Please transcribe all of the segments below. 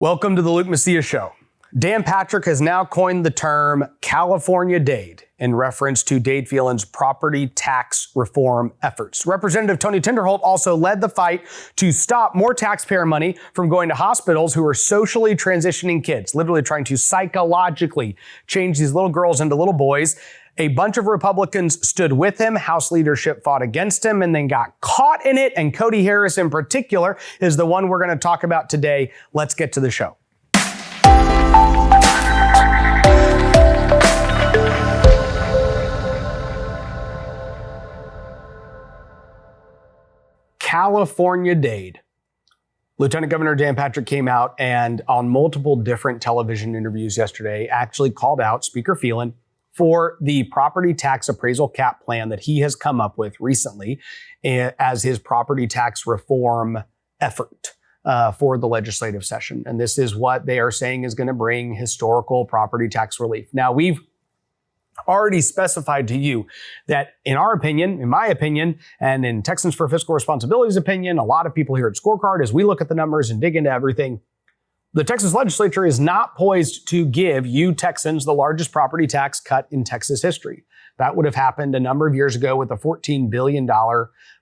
Welcome to the Luke Macias Show. Dan Patrick has now coined the term California Dade in reference to Dade Phelan's property tax reform efforts. Representative Tony Tinderholt also led the fight to stop more taxpayer money from going to hospitals who are socially transitioning kids, literally trying to psychologically change these little girls into little boys. A bunch of Republicans stood with him. House leadership fought against him and then got caught in it. And Cody Harris in particular is the one we're going to talk about today. Let's get to the show. California Dade. Lieutenant Governor Dan Patrick came out and on multiple different television interviews yesterday actually called out Speaker Phelan for the property tax appraisal cap plan that he has come up with recently as his property tax reform effort for the legislative session. And this is what they are saying is going to bring historical property tax relief. Now, we've already specified to you that in our opinion, in my opinion, and in Texans for Fiscal Responsibility's opinion, a lot of people here at Scorecard, as we look at the numbers and dig into everything, the Texas legislature is not poised to give you Texans the largest property tax cut in Texas history. That would have happened a number of years ago with a $14 billion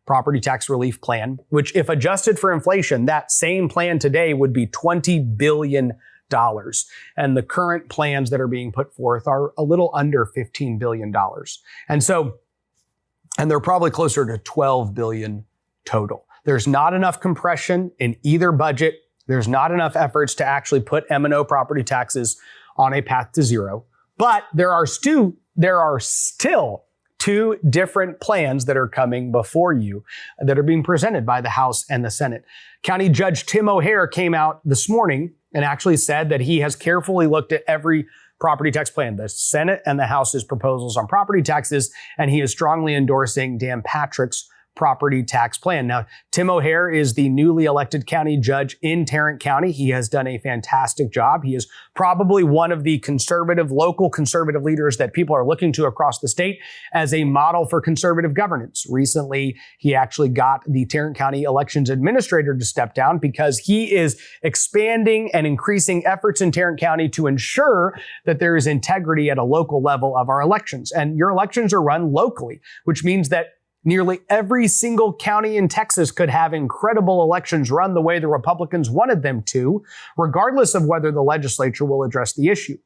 property tax relief plan, which if adjusted for inflation, that same plan today would be $20 billion. And the current plans that are being put forth are a little under $15 billion. And they're probably closer to $12 billion total. There's not enough compression in either budget. There's not enough efforts to actually put M&O property taxes on a path to zero. But there are still two different plans that are coming before you that are being presented by the House and the Senate. County Judge Tim O'Hare came out this morning and actually said that he has carefully looked at every property tax plan, the Senate and the House's proposals on property taxes, and he is strongly endorsing Dan Patrick's property tax plan. Now, Tim O'Hare is the newly elected county judge in Tarrant County. He has done a fantastic job. He is probably one of the local conservative leaders that people are looking to across the state as a model for conservative governance. Recently, he actually got the Tarrant County elections administrator to step down because he is expanding and increasing efforts in Tarrant County to ensure that there is integrity at a local level of our elections. And your elections are run locally, which means that nearly every single county in Texas could have incredible elections run the way the Republicans wanted them to, regardless of whether the legislature will address the issue.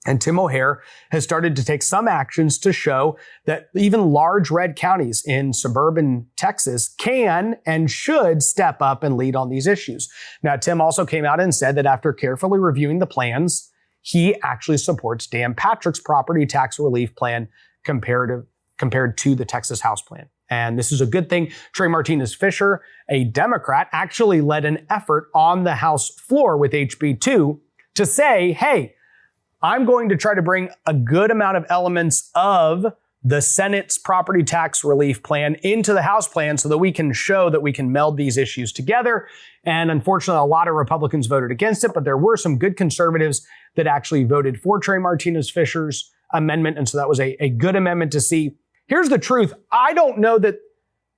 And Tim O'Hare has started to take some actions to show that even large red counties in suburban Texas can and should step up and lead on these issues. Now, Tim also came out and said that after carefully reviewing the plans, he actually supports Dan Patrick's property tax relief plan compared to the Texas House plan. And this is a good thing. Trey Martinez-Fisher, a Democrat, actually led an effort on the House floor with HB 2 to say, hey, I'm going to try to bring a good amount of elements of the Senate's property tax relief plan into the House plan so that we can show that we can meld these issues together. And unfortunately, a lot of Republicans voted against it, but there were some good conservatives that actually voted for Trey Martinez-Fisher's amendment. And so that was a good amendment to see. Here's the truth. I don't know that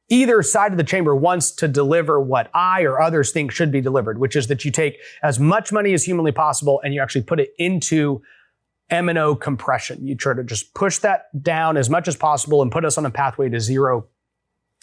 either side of the chamber wants to deliver what I or others think should be delivered, which is that you take as much money as humanly possible and you actually put it into M&O compression. You try to just push that down as much as possible and put us on a pathway to zero.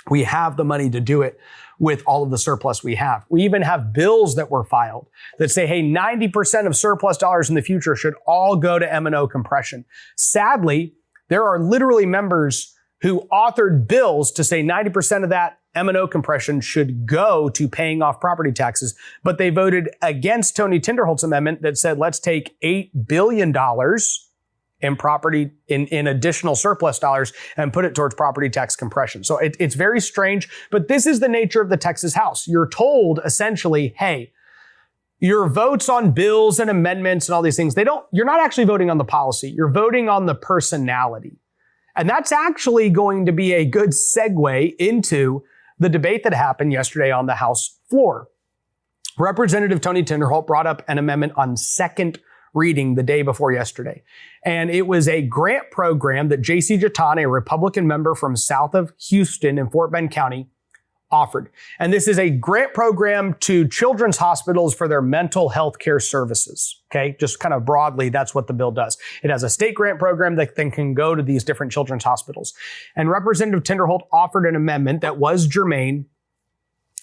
We have the money to do it with all of the surplus we have. We even have bills that were filed that say, hey, 90% of surplus dollars in the future should all go to M&O compression. Sadly, there are literally members who authored bills to say 90% of that M&O compression should go to paying off property taxes, but they voted against Tony Tinderholt's amendment that said, let's take $8 billion in additional surplus dollars and put it towards property tax compression. So it's very strange, but this is the nature of the Texas House. You're told essentially, hey, your votes on bills and amendments and all these things, you're not actually voting on the policy. You're voting on the personality. And that's actually going to be a good segue into the debate that happened yesterday on the House floor. Representative Tony Tinderholt brought up an amendment on second reading the day before yesterday. And it was a grant program that J.C. Jatan, a Republican member from south of Houston in Fort Bend County, offered. And this is a grant program to children's hospitals for their mental health care services. Okay, just kind of broadly, that's what the bill does. It has a state grant program that then can go to these different children's hospitals. And Representative Tinderholt offered an amendment that was germane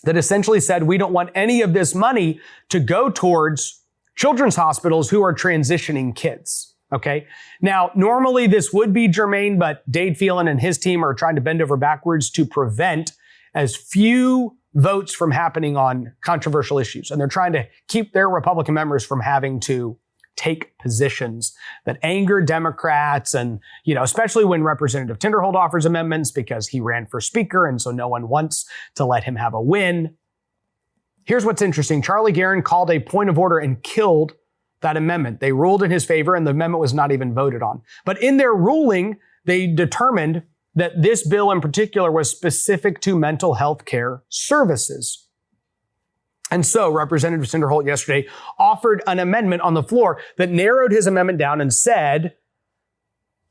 that essentially said we don't want any of this money to go towards children's hospitals who are transitioning kids. Okay. Now, normally this would be germane, but Dade Phelan and his team are trying to bend over backwards to prevent as few votes from happening on controversial issues. And they're trying to keep their Republican members from having to take positions that anger Democrats. And, especially when Representative Tinderholt offers amendments because he ran for speaker. And so no one wants to let him have a win. Here's what's interesting. Charlie Geren called a point of order and killed that amendment. They ruled in his favor and the amendment was not even voted on. But in their ruling, they determined that this bill in particular was specific to mental health care services. And so Representative Tinderholt yesterday offered an amendment on the floor that narrowed his amendment down and said,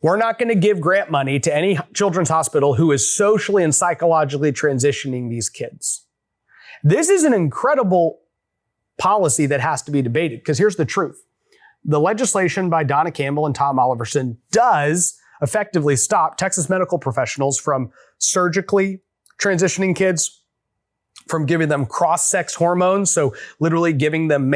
we're not going to give grant money to any children's hospital who is socially and psychologically transitioning these kids. This is an incredible policy that has to be debated, because here's the truth. The legislation by Donna Campbell and Tom Oliverson does effectively stop Texas medical professionals from surgically transitioning kids, from giving them cross-sex hormones, so literally giving them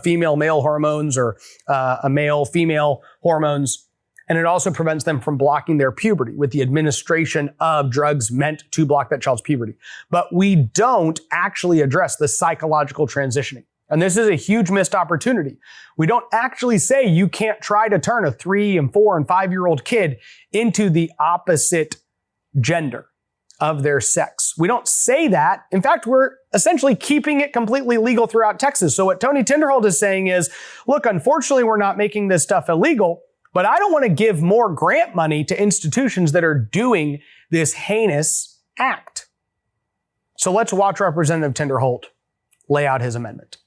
female male hormones or a male female hormones. And it also prevents them from blocking their puberty with the administration of drugs meant to block that child's puberty. But we don't actually address the psychological transitioning. And this is a huge missed opportunity. We don't actually say you can't try to turn a 3 and 4 and 5-year-old kid into the opposite gender of their sex. We don't say that. In fact, we're essentially keeping it completely legal throughout Texas. So what Tony Tinderholt is saying is, look, unfortunately, we're not making this stuff illegal, but I don't want to give more grant money to institutions that are doing this heinous act. So let's watch Representative Tinderholt lay out his amendment.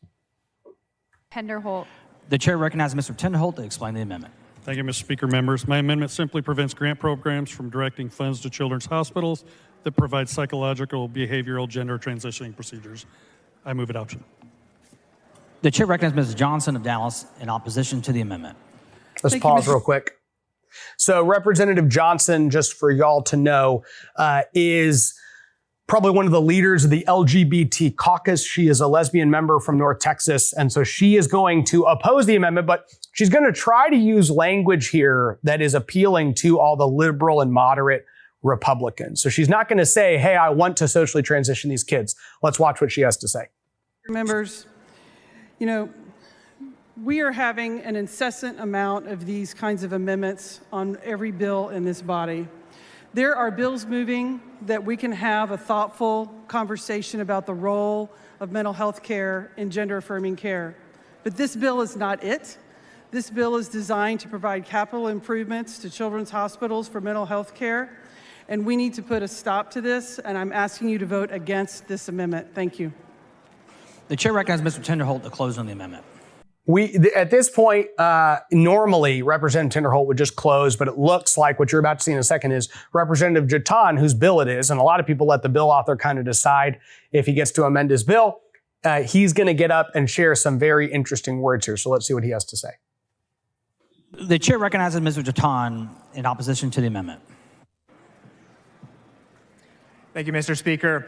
Tinderholt. The chair recognizes Mr. Tinderholt to explain the amendment. Thank you, Mr. Speaker. Members, my amendment simply prevents grant programs from directing funds to children's hospitals that provide psychological, behavioral, gender transitioning procedures. I move adoption. The chair recognizes Mrs. Johnson of Dallas in opposition to the amendment. Let's pause real quick. So Representative Johnson, just for y'all to know, is probably one of the leaders of the LGBT caucus. She is a lesbian member from North Texas. And so she is going to oppose the amendment, but she's going to try to use language here that is appealing to all the liberal and moderate Republicans. So she's not going to say, hey, I want to socially transition these kids. Let's watch what she has to say. Members, we are having an incessant amount of these kinds of amendments on every bill in this body. There are bills moving that we can have a thoughtful conversation about the role of mental health care and gender-affirming care. But this bill is not it. This bill is designed to provide capital improvements to children's hospitals for mental health care, and we need to put a stop to this, and I'm asking you to vote against this amendment. Thank you. The chair recognizes Mr. Tinderholt to close on the amendment. At this point, normally Representative Tinderholt would just close, but it looks like what you're about to see in a second is Representative Jatan, whose bill it is, and a lot of people let the bill author kind of decide if he gets to amend his bill. He's going to get up and share some very interesting words here. So let's see what he has to say. The chair recognizes Mr. Jatan in opposition to the amendment. Thank you, Mr. Speaker.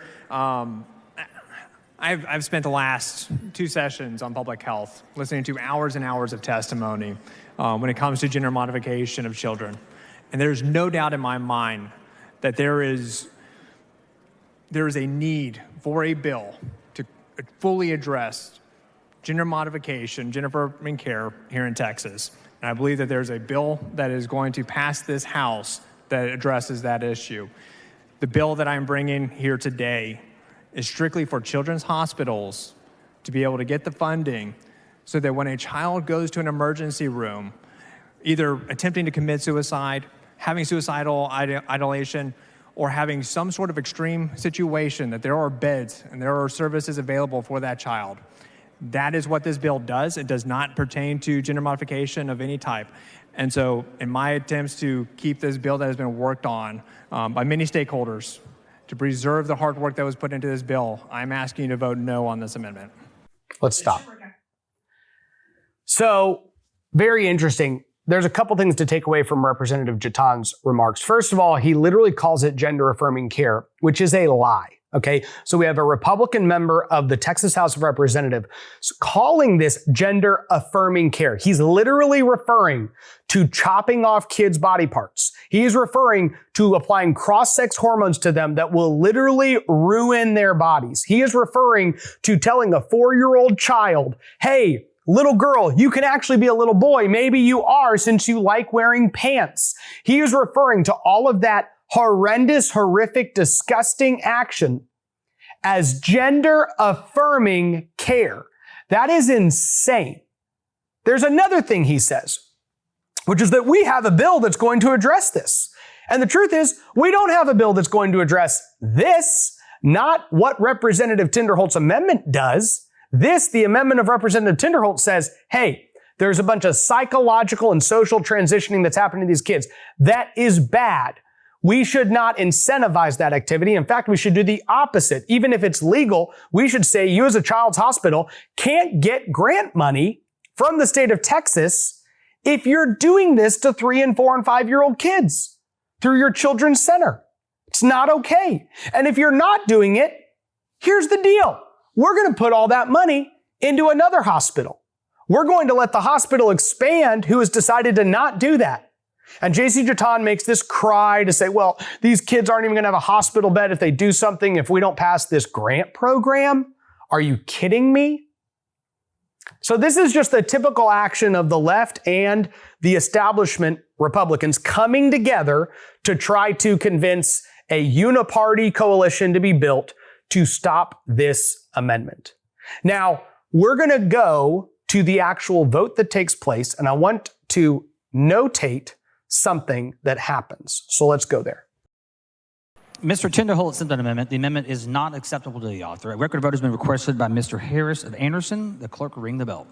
I've spent the last 2 sessions on public health listening to hours and hours of testimony when it comes to gender modification of children. And there's no doubt in my mind that there is a need for a bill to fully address gender modification, gender-affirming care here in Texas. And I believe that there's a bill that is going to pass this House that addresses that issue. The bill that I'm bringing here today is strictly for children's hospitals to be able to get the funding so that when a child goes to an emergency room, either attempting to commit suicide, having suicidal ideation, or having some sort of extreme situation, that there are beds and there are services available for that child. That is what this bill does. It does not pertain to gender modification of any type. And so in my attempts to keep this bill that has been worked on by many stakeholders to preserve the hard work that was put into this bill, I'm asking you to vote no on this amendment. Let's stop. So, very interesting. There's a couple things to take away from Representative Jaton's remarks. First of all, he literally calls it gender affirming care, which is a lie. Okay, so we have a Republican member of the Texas House of Representatives calling this gender affirming care. He's literally referring to chopping off kids' body parts. He is referring to applying cross-sex hormones to them that will literally ruin their bodies. He is referring to telling a 4-year-old child, hey, little girl, you can actually be a little boy. Maybe you are since you like wearing pants. He is referring to all of that horrendous, horrific, disgusting action as gender affirming care. That is insane. There's another thing he says, which is that we have a bill that's going to address this. And the truth is, we don't have a bill that's going to address this, not what Representative Tinderholt's amendment does. The amendment of Representative Tinderholt says, hey, there's a bunch of psychological and social transitioning that's happening to these kids. That is bad. We should not incentivize that activity. In fact, we should do the opposite. Even if it's legal, we should say you as a child's hospital can't get grant money from the state of Texas if you're doing this to 3 and 4 and 5-year-old kids through your children's center. It's not okay. And if you're not doing it, here's the deal. We're going to put all that money into another hospital. We're going to let the hospital expand who has decided to not do that. And J.C. Jaton makes this cry to say, well, these kids aren't even going to have a hospital bed if they do something, if we don't pass this grant program. Are you kidding me? So this is just the typical action of the left and the establishment Republicans coming together to try to convince a uniparty coalition to be built to stop this amendment. Now, we're going to go to the actual vote that takes place, and I want to notate something that happens. So let's go there. Mr. Tinderholt sent an amendment. The amendment is not acceptable to the author. A record vote has been requested by Mr. Harris of Anderson. The clerk will ring the bell.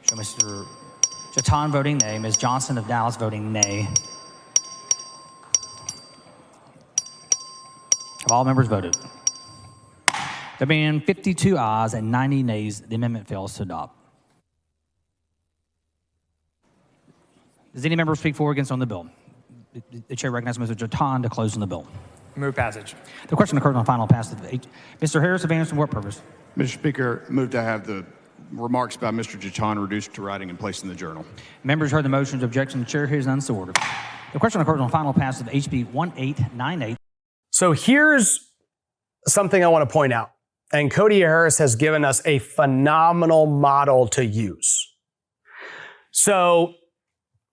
Show Mr. Jaton voting nay. Ms. Johnson of Dallas voting nay. Have all members voted? There being 52 ayes and 90 nays, the amendment fails to adopt. Does any member speak for or against on the bill? The chair recognizes Mr. Jaton to close on the bill. Move passage. The question occurs on final passage. Mr. Harris of Anderson, what purpose? Mr. Speaker, move to have the remarks by Mr. Jaton reduced to writing and placed in the journal. Members heard the motions. Objection. The chair hears none. So ordered. The question occurs on final passage of HB 1898. So here's something I want to point out. And Cody Harris has given us a phenomenal model to use. So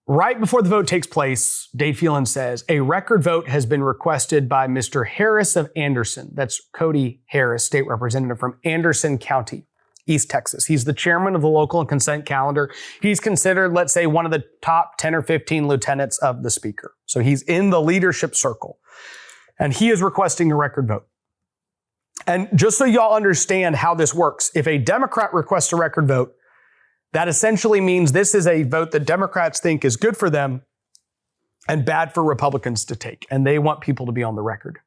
right before the vote takes place, Dade Phelan says, a record vote has been requested by Mr. Harris of Anderson. That's Cody Harris, state representative from Anderson County, East Texas. He's the chairman of the local and consent calendar. He's considered, let's say, one of the top 10 or 15 lieutenants of the speaker. So he's in the leadership circle. And he is requesting a record vote. And just so y'all understand how this works, if a Democrat requests a record vote, that essentially means this is a vote that Democrats think is good for them and bad for Republicans to take. And they want people to be on the record.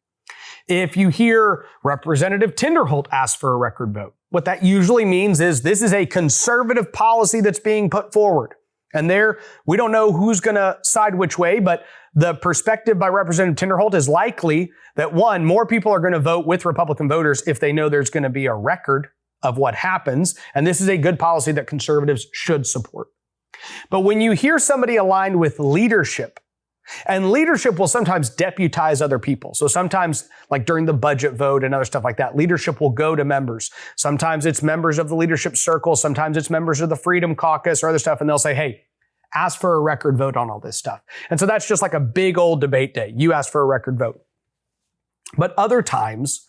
If you hear Representative Tinderholt ask for a record vote, what that usually means is this is a conservative policy that's being put forward. And there, we don't know who's going to side which way, but the perspective by Representative Tinderholt is likely that, one, more people are going to vote with Republican voters if they know there's going to be a record of what happens. And this is a good policy that conservatives should support. But when you hear somebody aligned with leadership, and leadership will sometimes deputize other people. So sometimes, like during the budget vote and other stuff like that, leadership will go to members. Sometimes it's members of the leadership circle. Sometimes it's members of the Freedom Caucus or other stuff. And they'll say, hey, ask for a record vote on all this stuff. And so that's just like a big old debate day. You ask for a record vote. But other times,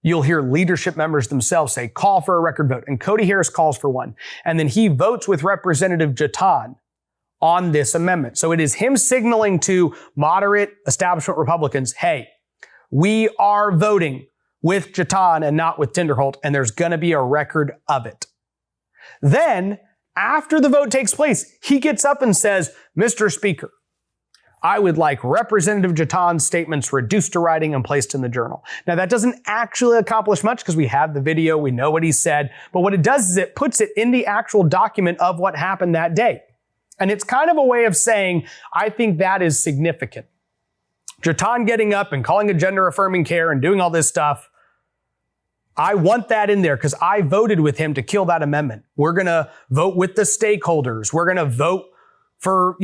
you'll hear leadership members themselves say, call for a record vote. And Cody Harris calls for one. And then he votes with Representative Jaton on this amendment. So it is him signaling to moderate establishment Republicans, hey, we are voting with Jaton and not with Tinderholt, and there's going to be a record of it. Then, after the vote takes place, he gets up and says, Mr. Speaker, I would like Representative Jatan's statements reduced to writing and placed in the journal. Now, that doesn't actually accomplish much because we have the video, we know what he said, but what it does is it puts it in the actual document of what happened that day. And it's kind of a way of saying, I think that is significant. Jatan getting up and calling it gender-affirming care and doing all this stuff, I want that in there because I voted with him to kill that amendment. We're going to vote with the stakeholders. We're going to vote for,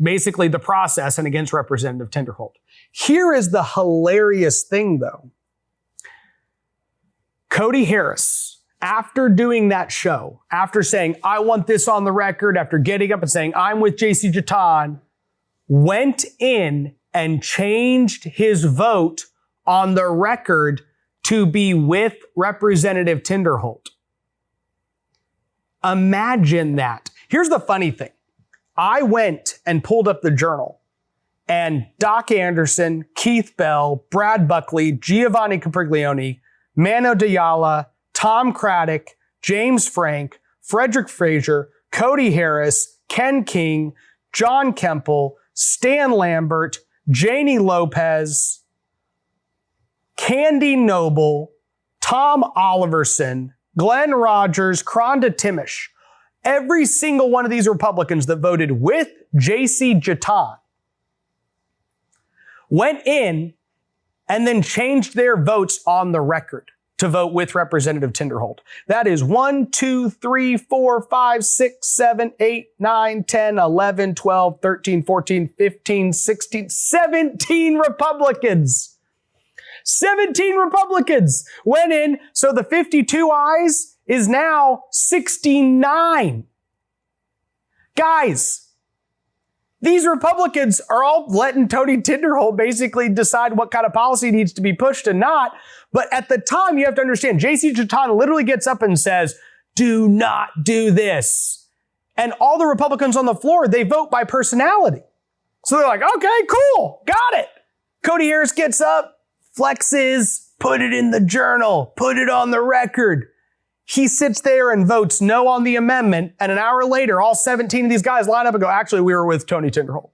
basically the process and against Representative Tinderholt. Here is the hilarious thing, though. Cody Harris, after doing that show, after saying, I want this on the record, after getting up and saying, I'm with JC Jatan, went in and changed his vote on the record to be with Representative Tinderholt. Imagine that. Here's the funny thing. I went and pulled up the journal, and Doc Anderson, Keith Bell, Brad Buckley, Giovanni Capriglione, Mano Diala, Tom Craddock, James Frank, Frederick Frazier, Cody Harris, Ken King, John Kemple, Stan Lambert, Janie Lopez, Candy Noble, Tom Oliverson, Glenn Rogers, Kronda Timish. Every single one of these Republicans that voted with JC Jatan went in and then changed their votes on the record to vote with Representative Tinderholt. That is 1, 2, 3, 4, 5, 6, 7, 8, 9, 10, 11, 12, 13, 14, 15, 16, 17 Republicans. 17 Republicans went in, so the 52 ayes is now 69. Guys, these Republicans are all letting Tony Tinderholt basically decide what kind of policy needs to be pushed and not. But at the time, you have to understand, JC Jatan literally gets up and says, do not do this. And all the Republicans on the floor, they vote by personality. So they're like, okay, cool, got it. Cody Harris gets up, flexes, put it in the journal, put it on the record. He sits there and votes no on the amendment, and an hour later, all 17 of these guys line up and go, actually, we were with Tony Tinderholt.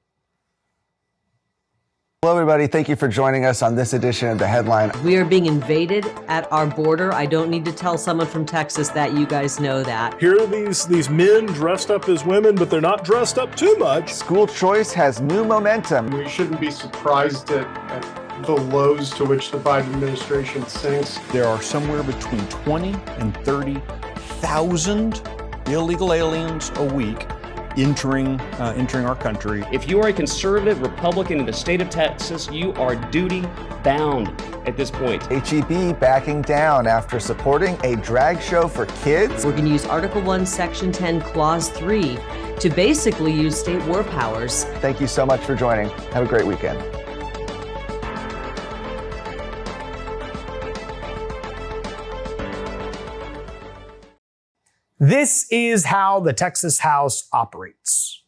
Hello, everybody. Thank you for joining us on this edition of The Headline. We are being invaded at our border. I don't need to tell someone from Texas that. You guys know that. Here are these men dressed up as women, but they're not dressed up too much. School choice has new momentum. We shouldn't be surprised at the lows to which the Biden administration sinks. There are somewhere between 20 and 30,000 illegal aliens a week entering our country. If you are a conservative Republican in the state of Texas, you are duty bound at this point. HEB backing down after supporting a drag show for kids. We're going to use Article 1, Section 10, Clause 3 to basically use state war powers. Thank you so much for joining. Have a great weekend. This is how the Texas House operates.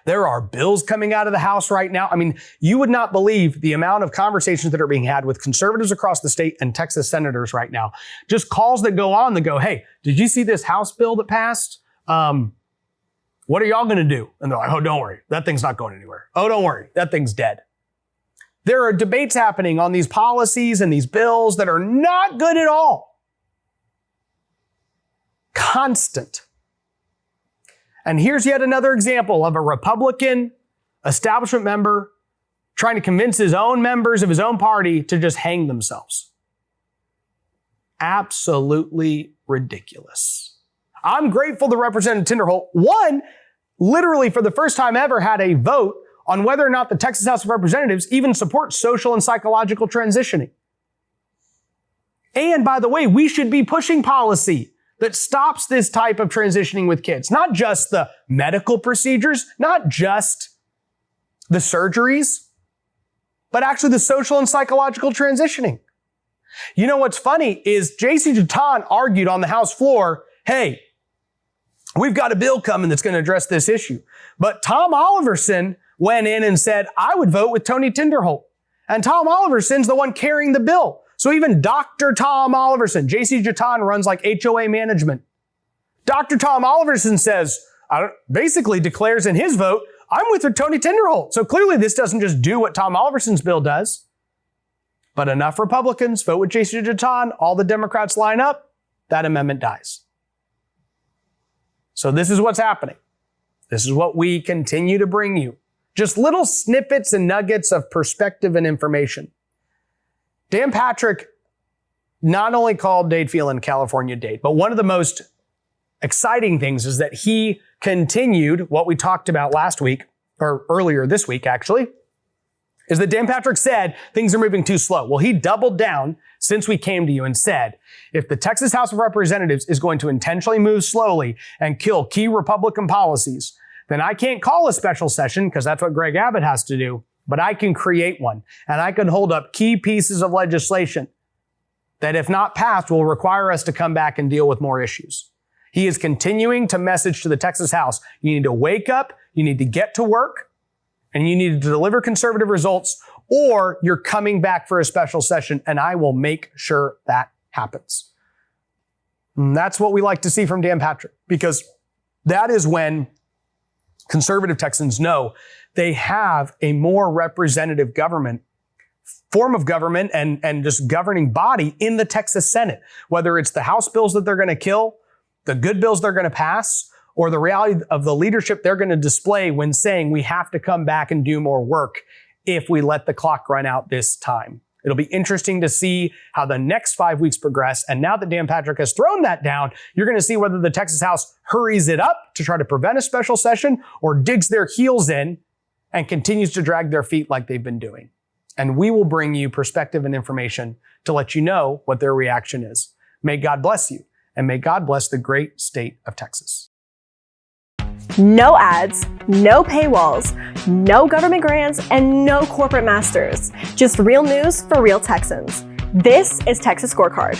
There are bills coming out of the House right now. I mean, you would not believe the amount of conversations that are being had with conservatives across the state and Texas senators right now. Just calls that go on that go, hey, did you see this House bill that passed? What are y'all going to do? And they're like, oh, don't worry. That thing's not going anywhere. Oh, don't worry. That thing's dead. There are debates happening on these policies and these bills that are not good at all. Constant. And here's yet another example of a Republican establishment member trying to convince his own members of his own party to just hang themselves. Absolutely ridiculous. I'm grateful that Representative Tinderholt, one, literally for the first time ever had a vote on whether or not the Texas House of Representatives even supports social and psychological transitioning. And by the way, we should be pushing policy that stops this type of transitioning with kids. Not just the medical procedures, not just the surgeries, but actually the social and psychological transitioning. You know what's funny is JC Jatan argued on the House floor, hey, we've got a bill coming that's going to address this issue. But Tom Oliverson went in and said, I would vote with Tony Tinderholt. And Tom Oliverson's the one carrying the bill. So even Dr. Tom Oliverson, JC Jatan runs like HOA management. Dr. Tom Oliverson says, basically declares in his vote, I'm with Tony Tinderholt. So clearly this doesn't just do what Tom Oliverson's bill does, but enough Republicans vote with Jason Jeton, all the Democrats line up, that amendment dies. So this is what's happening. This is what we continue to bring you. Just little snippets and nuggets of perspective and information. Dan Patrick not only called Dade Phelan California Dade, but one of the most exciting things is that he continued what we talked about last week, or earlier this week actually, is that Dan Patrick said things are moving too slow. Well, he doubled down since we came to you and said, if the Texas House of Representatives is going to intentionally move slowly and kill key Republican policies, then I can't call a special session because that's what Greg Abbott has to do, but I can create one and I can hold up key pieces of legislation that if not passed will require us to come back and deal with more issues. He is continuing to message to the Texas House, you need to wake up, you need to get to work, and you need to deliver conservative results, or you're coming back for a special session, and I will make sure that happens. And that's what we like to see from Dan Patrick, because that is when conservative Texans know they have a more representative government, form of government and just governing body in the Texas Senate, whether it's the House bills that they're going to kill, the good bills they're going to pass, or the reality of the leadership they're going to display when saying we have to come back and do more work if we let the clock run out this time. It'll be interesting to see how the next 5 weeks progress. And now that Dan Patrick has thrown that down, you're going to see whether the Texas House hurries it up to try to prevent a special session or digs their heels in and continues to drag their feet like they've been doing. And we will bring you perspective and information to let you know what their reaction is. May God bless you, and may God bless the great state of Texas. No ads, no paywalls, no government grants, and no corporate masters. Just real news for real Texans. This is Texas Scorecard.